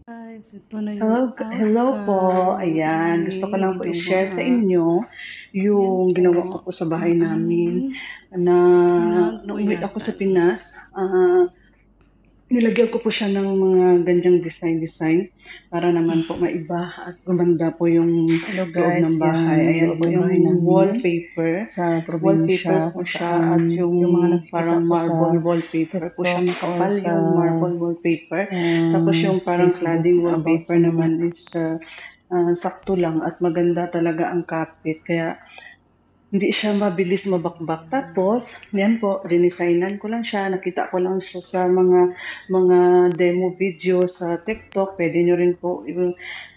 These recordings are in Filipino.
Guys, ito na yung Hello po. outcome ng Ayan, gusto ko aming lang po i-share sa ginawa. inyo Yan yung po, ginawa ko po sa bahay ang namin aming na nauwi ako sa pinagpuyatan. Pinas. Nilagyan ko po siya ng mga ganyang design para naman po maiba at gumanda po yung Hello loob guys, ng bahay. yan Ayan loob po ng yung bahay namin wallpaper. sa Wallpaper probinsya po kung siya saan at yung mga nakikita parang ko sa marble wallpaper po siya. TikTok or Makapal sa yung marble wallpaper. Tapos yung parang Facebook cladding about wallpaper sa mga naman is sakto lang at maganda talaga ang kapit. Kaya hindi siya mabilis mabakbak. Tapos, yan po, dinesignan ko lang siya. Nakita ko lang siya sa mga demo video sa TikTok. Pwede nyo rin po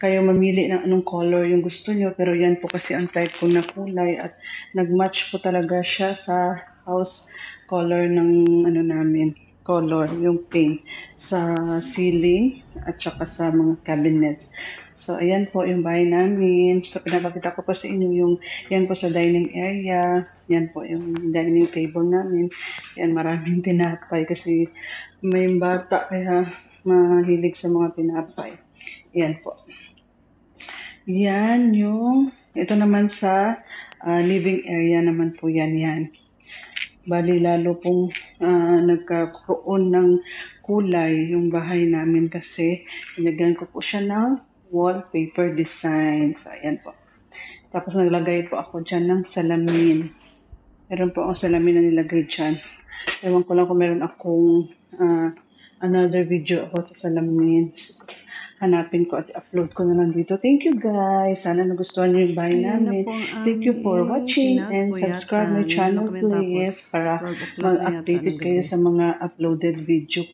kayo mamili ng anong color yung gusto nyo. Pero yan po kasi ang type ko na kulay at nag-match po talaga siya sa house color ng ano namin color, yung paint sa ceiling at saka sa mga cabinets. So, ayan po yung bahay namin. So, pinapakita ko po sa inyo yung yan po sa dining area. Yan po yung dining table namin. Yan, maraming tinapay kasi may bata kaya mahilig sa mga tinapay. Yan po. Yan yung, ito naman sa living area naman po yan. Bali lalo pong nagkakaroon ng kulay yung bahay namin kasi nilagyan ko po siya ng wallpaper designs. Ayan po. Tapos naglagay po ako dyan ng salamin. Meron po akong salamin na nilagay dyan. Ewan ko lang kung meron akong another video about sa salamin. Hanapin ko at upload ko na lang dito. Thank you guys. Sana nagustuhan niyo yung bahay Ayan na namin. po ang Thank you for aming watching and subscribe my pinagpuyatan. Ngayon channel lang kami tapos please para 12 o'clock na yata mag-updated ng kayo gabi. sa mga uploaded video